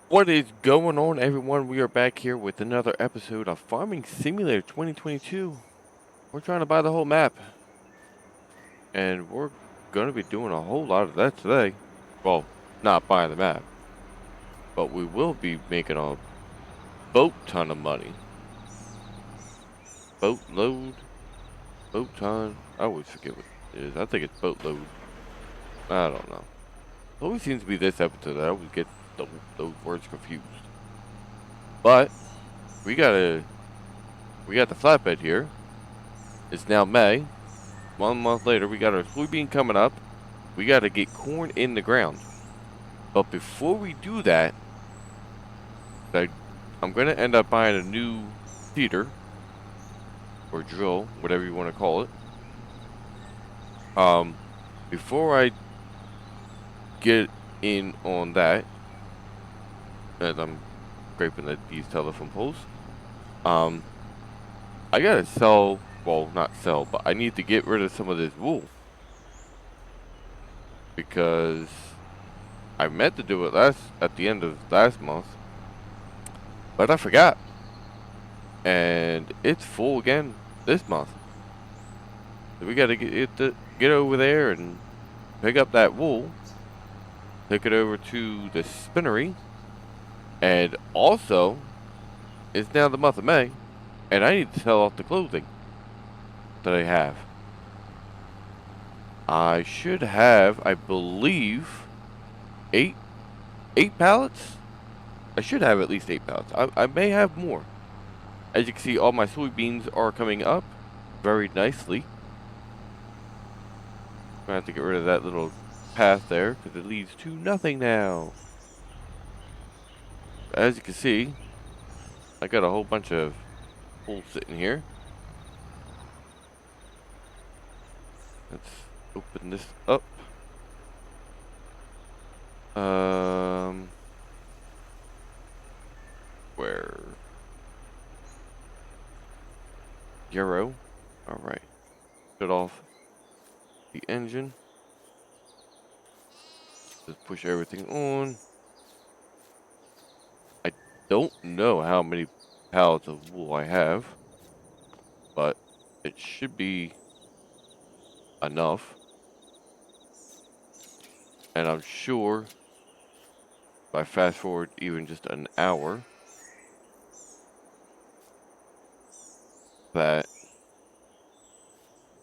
What is going on, everyone? We are back here with another episode of Farming Simulator 2022. We're trying to buy the whole map, and we're going to be doing a whole lot of that today. Well, not buying the map, but we will be making a boat ton of money. Boatload, boat ton. I always forget what it is. I think it's boatload. I don't know. It always seems to be this episode that I always get those words confused. But we got we got the flatbed here. It's now May. 1 month later, we got our soybean coming up. We got to get corn in the ground. But before we do that, I'm going to end up buying a new seeder or drill, whatever you want to call it. Um, Before I get in on that, as I'm scraping these telephone poles, um, I gotta sell. Well, not sell, but I need to get rid of some of this wool because I meant to do it at the end of last month, but I forgot. And it's full again this month. So we got to get over there and pick up that wool, take it over to the spinnery, and also it's now the month of May, and I need to sell off the clothing that I have. I should have, I believe, eight eight pallets. I should have at least 8 pallets. I may have more. As you can see, all my soybeans are coming up very nicely. I have to get rid of that little path there because it leads to nothing now. As you can see, I got a whole bunch of holes sitting here. Let's open this up. Um, where? Euro. All right. Shut off the engine. Just push everything on. I don't know how many pallets of wool I have, but it should be enough. And I'm sure if I fast forward even just an hour, that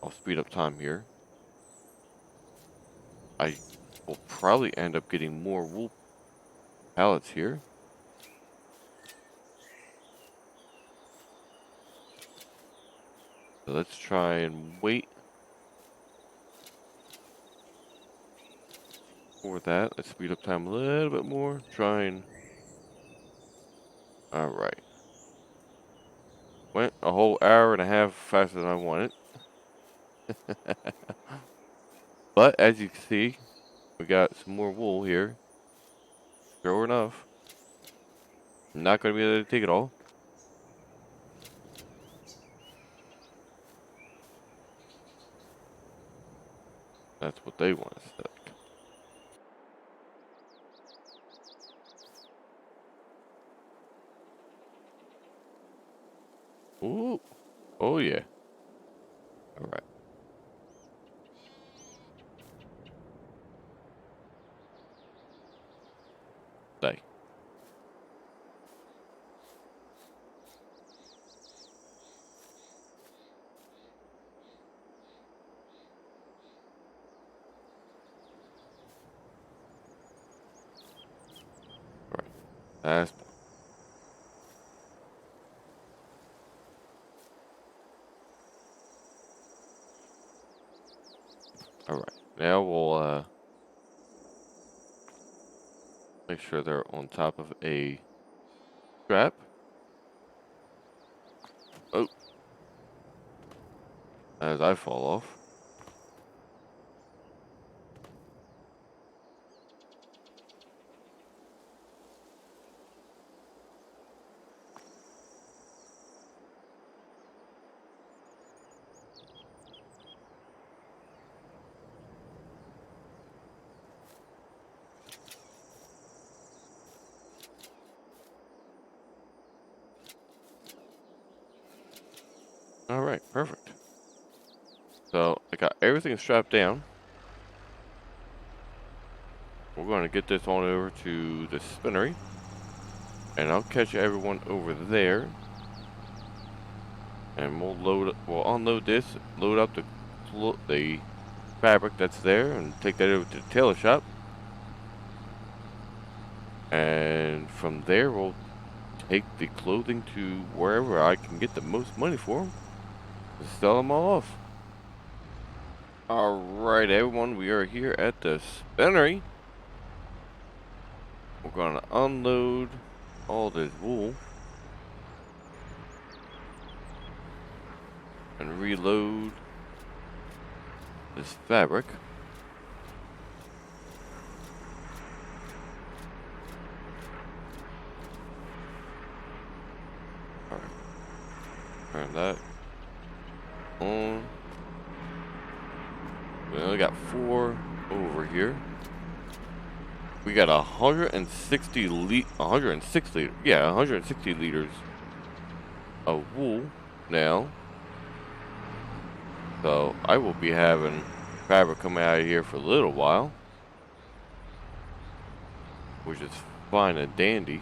I'll speed up time here. I will probably end up getting more wool pallets here. So let's try and wait for that. Let's speed up time a little bit more. Try and... Alright. Went a whole hour and a half faster than I wanted. But as you can see, we got some more wool here. Sure enough. I'm not going to be able to take it all. That's what they want us to take. Ooh. Oh yeah. Alright. Stay. Alright. That's... Alright. Now we'll make sure they're on top of a strap. Oh. As I fall off. Alright, perfect. So, I got everything strapped down. We're going to get this on over to the spinnery. And I'll catch everyone over there. And we'll unload this, load up the fabric that's there, and take that over to the tailor shop. And from there, we'll take the clothing to wherever I can get the most money for them. And sell them all off. Alright, everyone, we are here at the spinnery. We're going to unload all this wool. And reload this fabric. Alright. Turn that on. We only got 4 over here. We got 160 106 liters. Yeah, 160 liters of wool now. So I will be having fabric coming out of here for a little while, which is fine and dandy.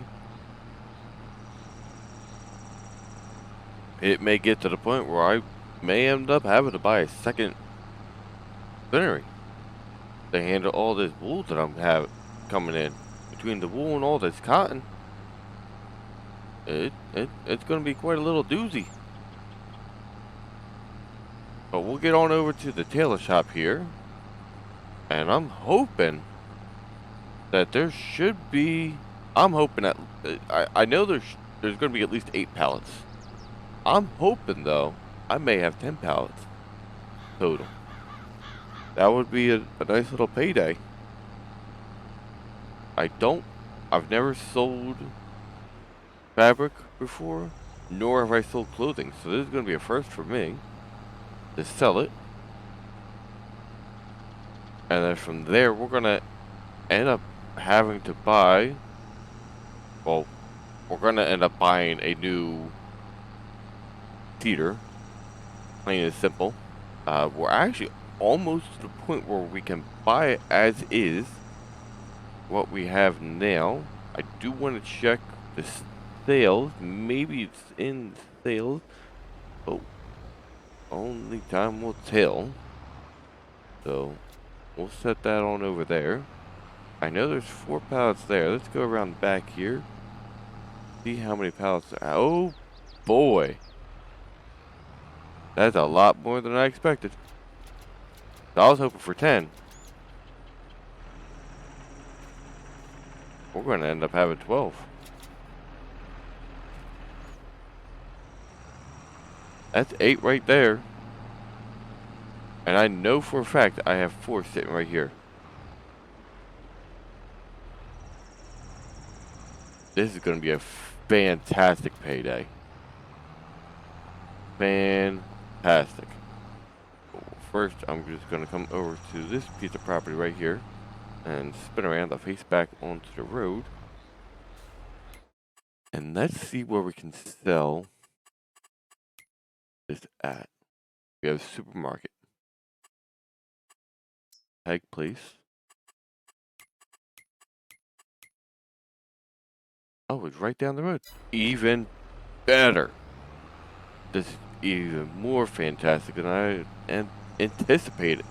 It may get to the point where I may end up having to buy a second spinnery to handle all this wool that I'm having coming in. Between the wool and all this cotton, it's going to be quite a little doozy. But we'll get on over to the tailor shop here, and I'm hoping that there should be. I'm hoping that I know there's going to be at least 8 pallets. I'm hoping though I may have 10 pallets total. That would be a nice little payday. I've never sold fabric before, nor have I sold clothing, so this is going to be a first for me to sell it. And then from there, we're going to end up having to buy, well, we're going to end up buying a new theater, plain and simple. We're actually almost to the point where we can buy it as is, what we have now. I do want to check the sales. Maybe it's in sales. Oh, only time will tell. So we'll set that on over there. I know there's 4 pallets there. Let's go around back here. See how many pallets there are. Oh boy. That's a lot more than I expected. I was hoping for 10. We're going to end up having 12. That's 8 right there. And I know for a fact I have 4 sitting right here. This is going to be a fantastic payday. Fantastic. First, I'm just going to come over to this piece of property right here and spin around the face back onto the road. And let's see where we can sell this at. We have a supermarket. Tag place. Oh, it's right down the road. Even better. This is even more fantastic than I anticipated.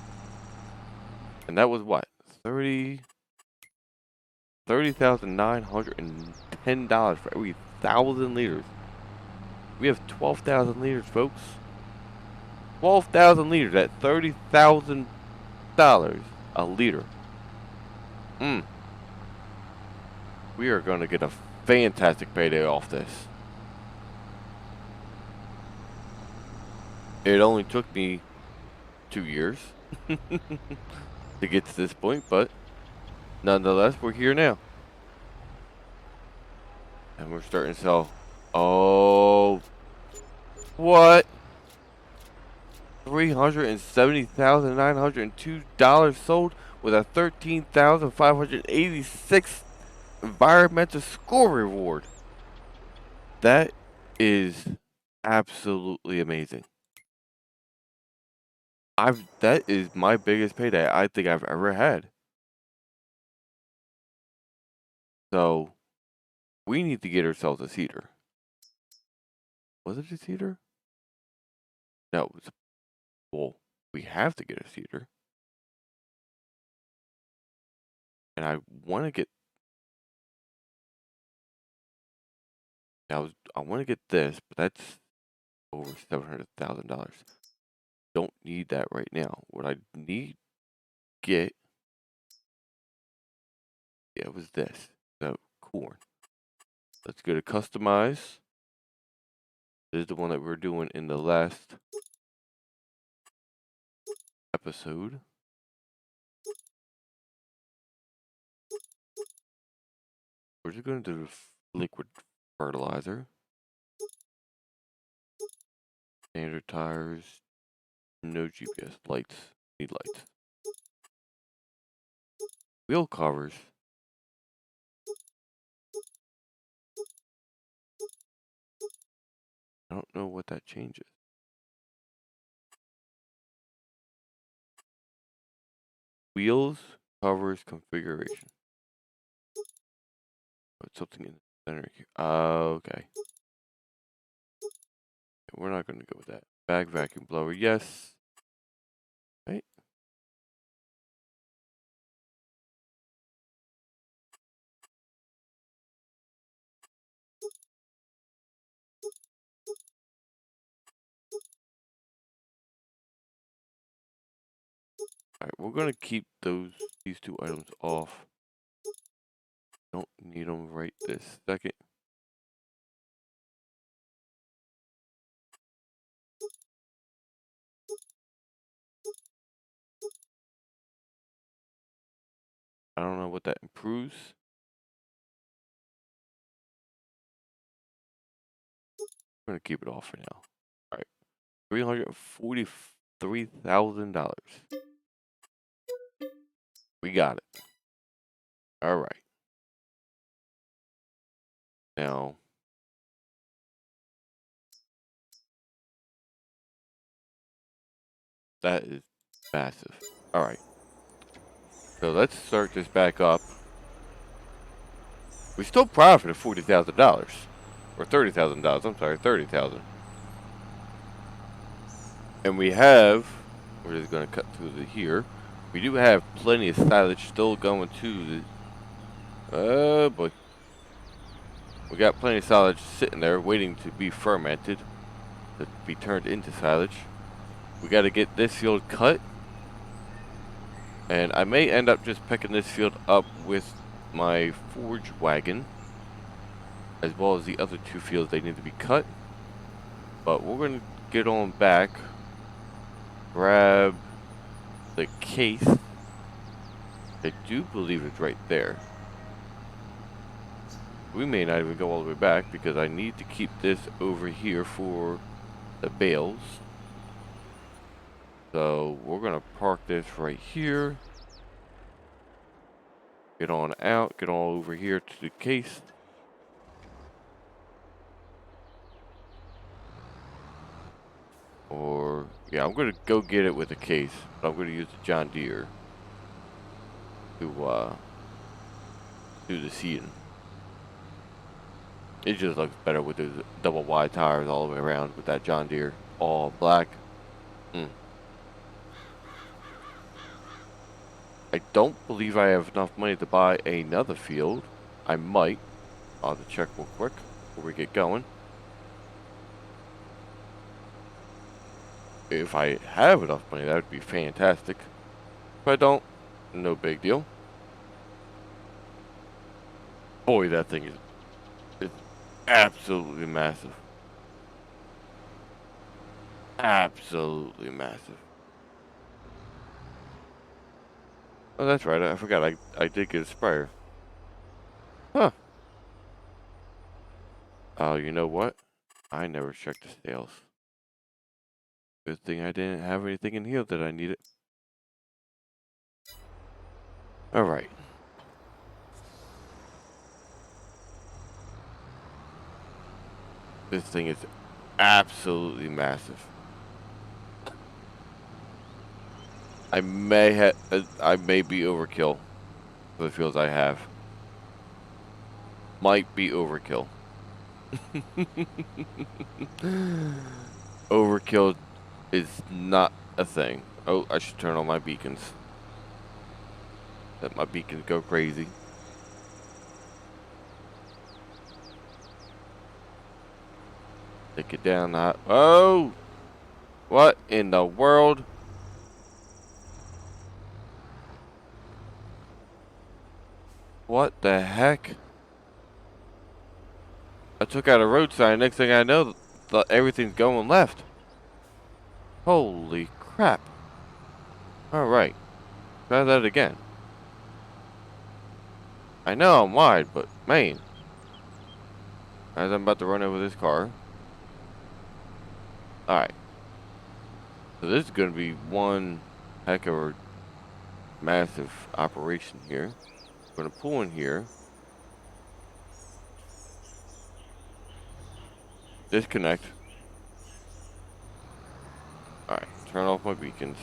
And that was what? $30,910 for every 1,000 liters. We have 12,000 liters, folks. 12,000 liters at $30,000 a liter. We are going to get a fantastic payday off this. It only took me 2 years to get to this point, but nonetheless, we're here now. And we're starting to sell. Oh, what? $370,902 sold with a 13,586 environmental score reward. That is absolutely amazing. That is my biggest payday I think I've ever had. So we need to get ourselves a seeder. Was it a seeder? No, it was, well, we have to get a seeder. And I want to get, I want to get this, but that's over $700,000. Don't need that right now. What I need to get, yeah, it was this. So corn. Let's go to customize. This is the one that we were doing in the last episode. We're just going to do liquid fertilizer. Standard tires. No GPS. Lights. Need lights. Wheel covers. I don't know what that changes. Wheels, covers, configuration. Oh, it's something in the center here. Okay. We're not going to go with that. Bag vacuum blower, yes. Right. Alright, we're going to keep these two items off. Don't need them right this second. I don't know what that improves. I'm going to keep it off for now. Alright. $343,000. We got it. Alright. Now, that is massive. Alright. So let's start this back up. We still profited $40,000. Or $30,000. I'm sorry, $30,000. And we have, we're just going to cut through the here. We do have plenty of silage still going to the, oh boy. We got plenty of silage sitting there waiting to be fermented, to be turned into silage. We got to get this field cut. And I may end up just picking this field up with my forge wagon, as well as the other two fields they need to be cut. But we're going to get on back, grab the case. I do believe it's right there. We may not even go all the way back because I need to keep this over here for the bales. So we're going to park this right here. Get on out, get all over here to the case. Or, yeah, I'm going to go get it with the case, but I'm going to use the John Deere to do the seeding. It just looks better with those double wide tires all the way around with that John Deere all black. I don't believe I have enough money to buy another field. I might. I'll have to check real quick before we get going. If I have enough money, that would be fantastic. If I don't, no big deal. Boy, that thing is it's absolutely massive. Absolutely massive. Oh, that's right. I forgot. I did get a sprayer. Huh. Oh, you know what? I never checked the sales. Good thing I didn't have anything in here that I needed. Alright. This thing is absolutely massive. I may be overkill for the fuels I have. Might be overkill. Overkill is not a thing. Oh, I should turn on my beacons. Let my beacons go crazy. Take it down. Oh! What in the world? What the heck? I took out a road sign. Next thing I know, everything's going left. Holy crap. Alright. Try that again. I know I'm wide, but man. As I'm about to run over this car. Alright. So this is going to be one heck of a massive operation here. I'm going to pull in here. Disconnect. Alright, turn off my beacons.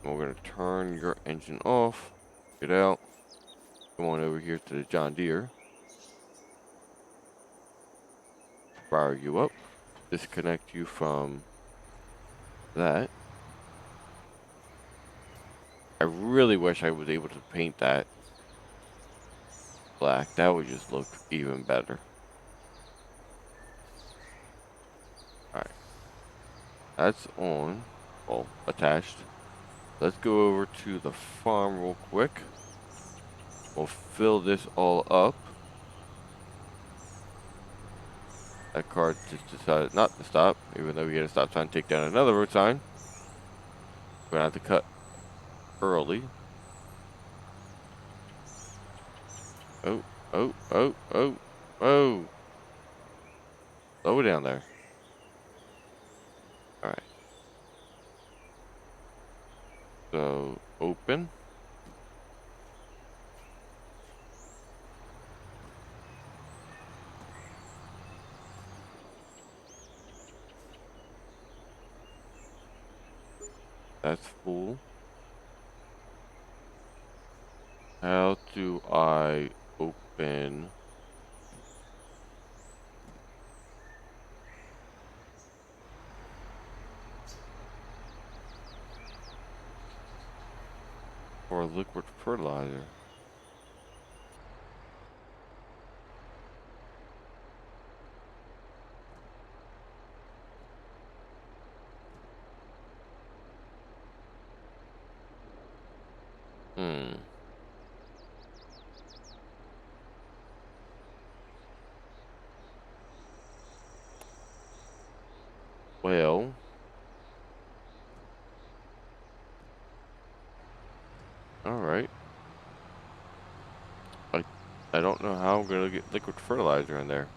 And we're going to turn your engine off. Get out. Go on over here to the John Deere. Fire you up. Disconnect you from that. I really wish I was able to paint that black. That would just look even better. Alright. That's on. Well, attached. Let's go over to the farm real quick. We'll fill this all up. That car just decided not to stop, even though we had a stop sign, take down another road sign. We're gonna have to cut early. Oh, oh, oh, oh, oh. Slow down there. Alright. So, open. That's full. How do I open? For liquid fertilizer. Well, alright. I don't know how I'm gonna get liquid fertilizer in there.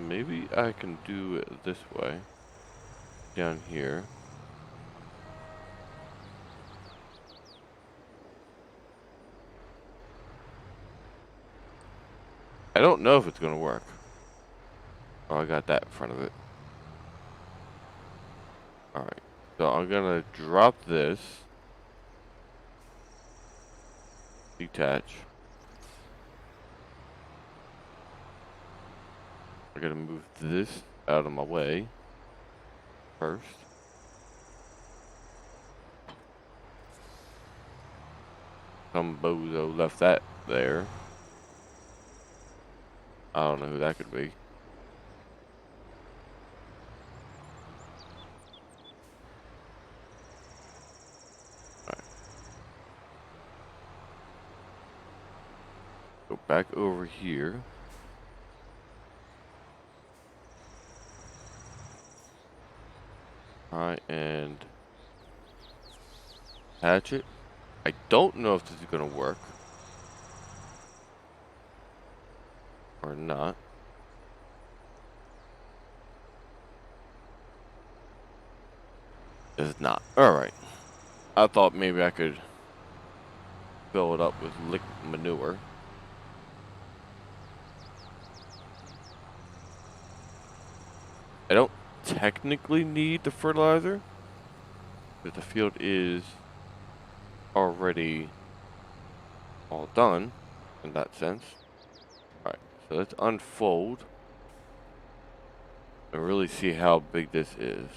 Maybe I can do it this way. Down here. I don't know if it's gonna work. Oh, I got that in front of it. Alright. So I'm gonna drop this. Detach. I'm gonna move this out of my way first. Some bozo left that there. I don't know who that could be. Alright. Go back over here. Alright, and hatch it. I don't know if this is gonna work or not. It's not. Alright. I thought maybe I could fill it up with liquid manure. technically need the fertilizer, but the field is already all done in that sense. Alright, so let's unfold and really see how big this is.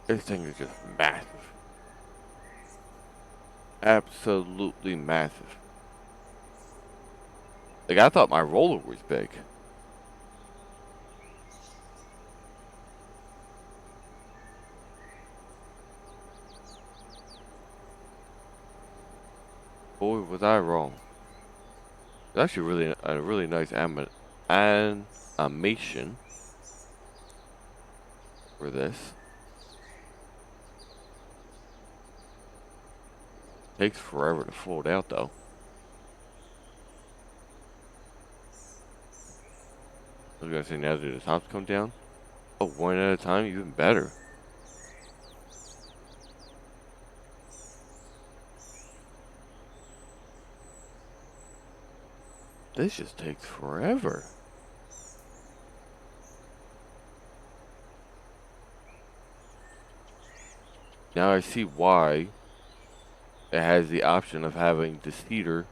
This thing is just massive. Absolutely massive. Like, I thought my roller was big. Boy, was I wrong. It's actually really a really nice animation for this. Takes forever to fold out, though. I was gonna say, now do the tops come down? Oh, one at a time, even better. This just takes forever. Now I see why it has the option of having the seeder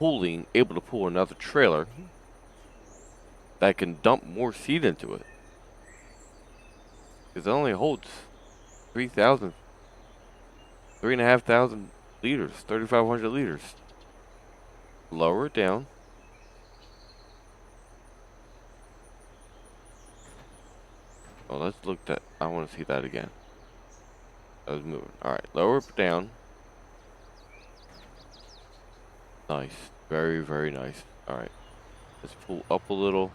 able to pull another trailer that can dump more seed into it. Because it only holds 3,000, 3,500 liters, 3,500 liters. Lower it down. Oh, let's look that. I want to see that again. I was moving. Alright, lower it down. Nice. Very, very nice. Alright. Let's pull up a little.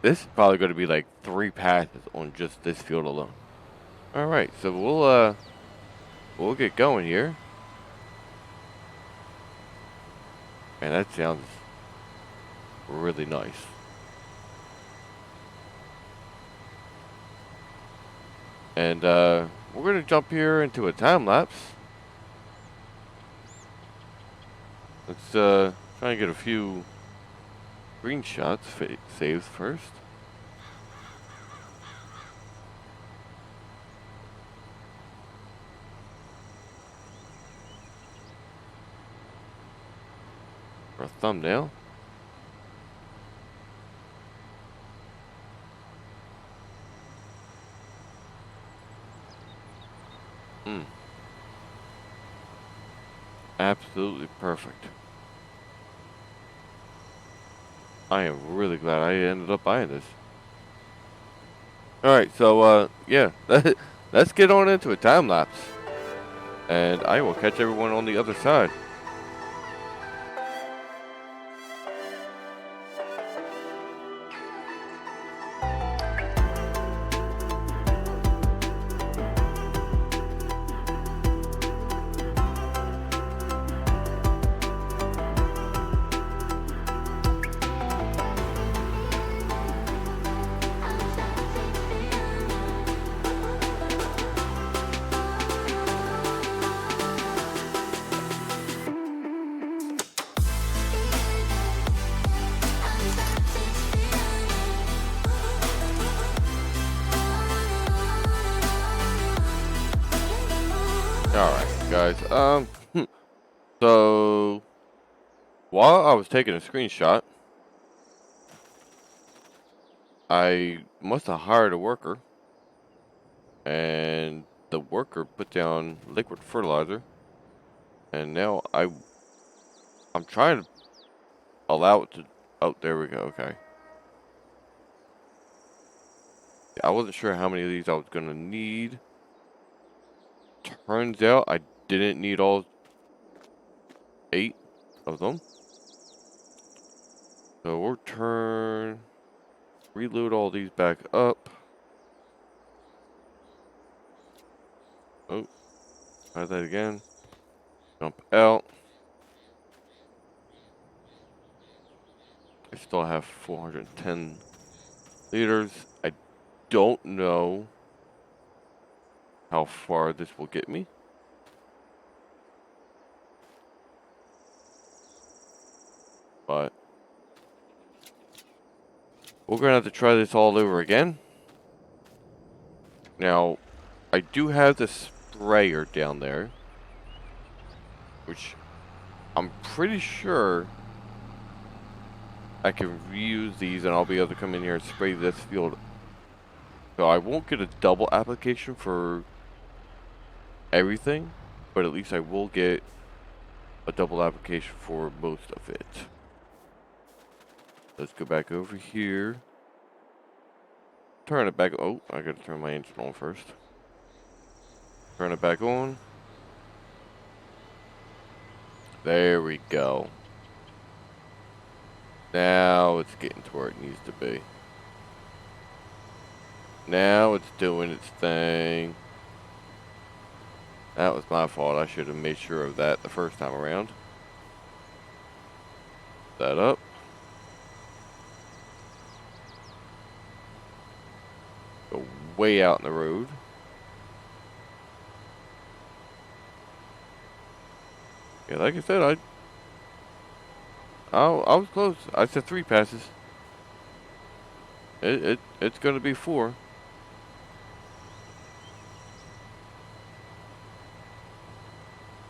This is probably going to be like 3 passes on just this field alone. Alright, so we'll get going here. Man, that sounds really nice. And we're going to jump here into a time lapse. Let's try and get a few screenshots saved first. For a thumbnail. Absolutely perfect. I am really glad I ended up buying this. Alright, so yeah, let's get on into a time lapse. And I will catch everyone on the other side. Alright, guys. So while I was taking a screenshot, I must have hired a worker, and the worker put down liquid fertilizer, and now I'm trying to allow it to. Oh, there we go. Okay. I wasn't sure how many of these I was gonna need. Turns out I didn't need all 8 of them. So we'll reload all these back up. Oh, try that again. Jump out. I still have 410 liters. I don't know how far this will get me. But we're going to have to try this all over again. Now, I do have the sprayer down there, which I'm pretty sure I can reuse these and I'll be able to come in here and spray this field. So I won't get a double application for everything, but at least I will get a double application for most of it. Let's go back over here. Turn it back. Oh, I gotta turn my engine on first. Turn it back on. There we go. Now it's getting to where it needs to be. Now it's doing its thing. That was my fault. I should have made sure of that the first time around. That up. Go way out in the road. Yeah, like I said, I was close. I said 3 passes. It's gonna be 4.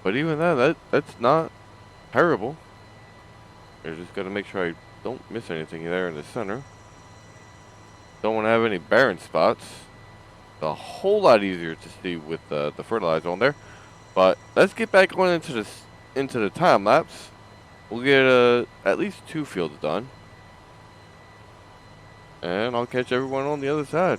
But even that's not terrible. I just gotta make sure I don't miss anything there in the center. Don't want to have any barren spots. It's a whole lot easier to see with the fertilizer on there. But let's get back on into the time lapse. We'll get at least 2 fields done. And I'll catch everyone on the other side.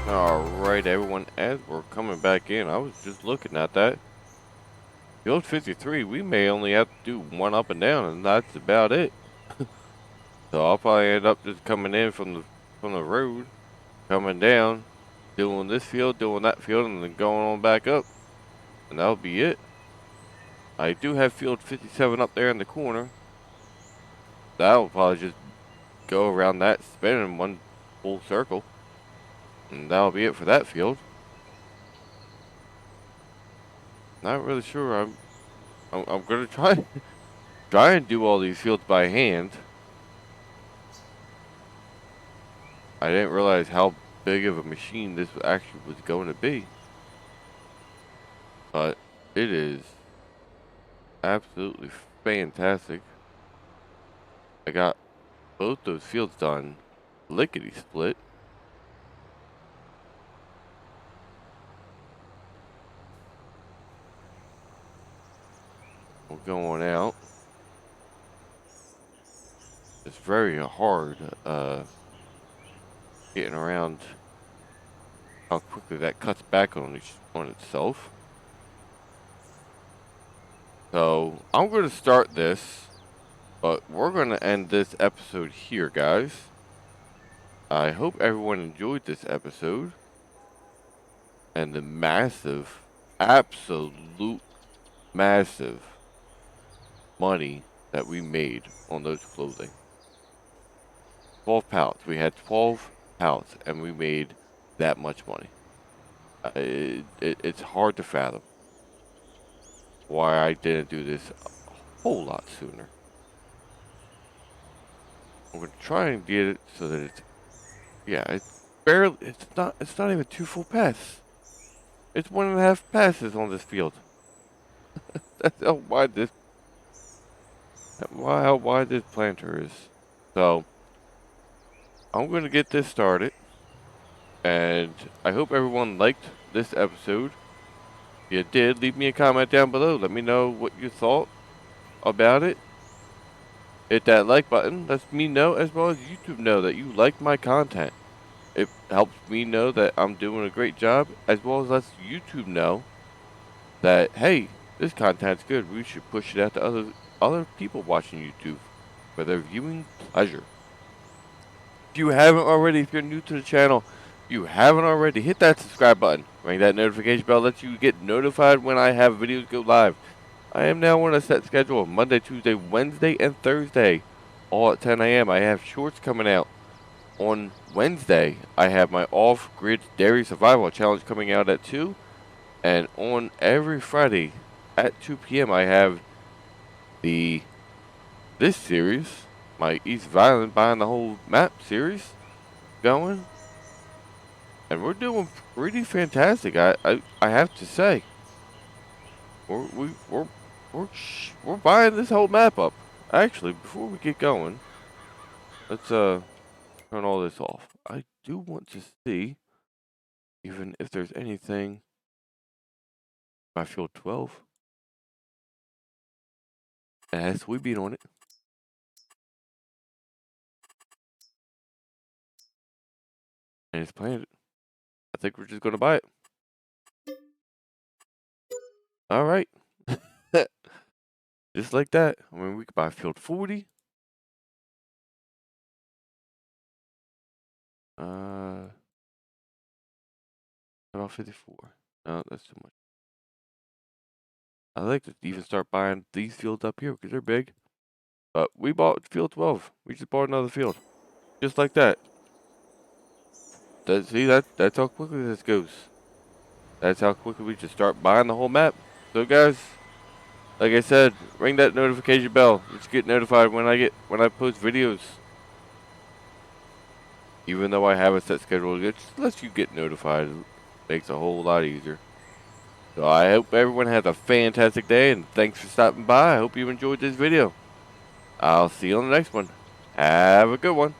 Alright everyone, as we're coming back in, I was just looking at that. Field 53, we may only have to do 1 up and down, and that's about it. So I'll probably end up just coming in from the road, coming down, doing this field, doing that field, and then going on back up. And that'll be it. I do have field 57 up there in the corner. That'll probably just go around that, spinning 1 full circle. And that'll be it for that field. Not really sure. I'm gonna try and do all these fields by hand. I didn't realize how big of a machine this actually was going to be. But it is absolutely fantastic. I got both those fields done lickety split. We're going out. It's very hard getting around how quickly that cuts back on itself. So I'm going to start this, but we're going to end this episode here, guys. I hope everyone enjoyed this episode and the massive, absolute massive money that we made on those clothing. 12 pallets. We had 12 pallets, and we made that much money. It's hard to fathom why I didn't do this a whole lot sooner. I'm gonna try and get it so that it's, yeah, it's not even 2 full passes. It's 1.5 passes on this field. That's how wide this planter is. So I'm gonna get this started, and I hope everyone liked this episode. If you did, leave me a comment down below. Let me know what you thought about it. Hit that like button. Lets me know, as well as YouTube know, that you like my content. It helps me know that I'm doing a great job, as well as lets YouTube know that, hey, this content's good. We should push it out to other people watching YouTube for their viewing pleasure. If you haven't already, if you're new to the channel, you haven't already, hit that subscribe button. Ring that notification bell, lets you get notified when I have videos go live. I am now on a set schedule, Monday, Tuesday, Wednesday, and Thursday, all at 10 a.m. I have shorts coming out. On Wednesday, I have my off-grid dairy survival challenge coming out at 2. And on every Friday at 2 p.m. I have this series, my East Violent buying the whole map series going. And we're doing pretty fantastic, I have to say. We're we're buying this whole map up. Actually, before we get going, let's turn all this off. I do want to see even if there's anything by field 12. It has sweet bean on it. And it's planted. I think we're just gonna buy it. Alright. Just like that. I mean, we could buy field 40. About 54. No, that's too much. I like to even start buying these fields up here because they're big. But we bought field 12. We just bought another field. Just like that. See, that's how quickly this goes. That's how quickly we just start buying the whole map. So guys, like I said, ring that notification bell. Just get notified when I post videos. Even though I have a set schedule, it just lets you get notified. It makes it a whole lot easier. So I hope everyone has a fantastic day, and thanks for stopping by. I hope you enjoyed this video. I'll see you on the next one. Have a good one.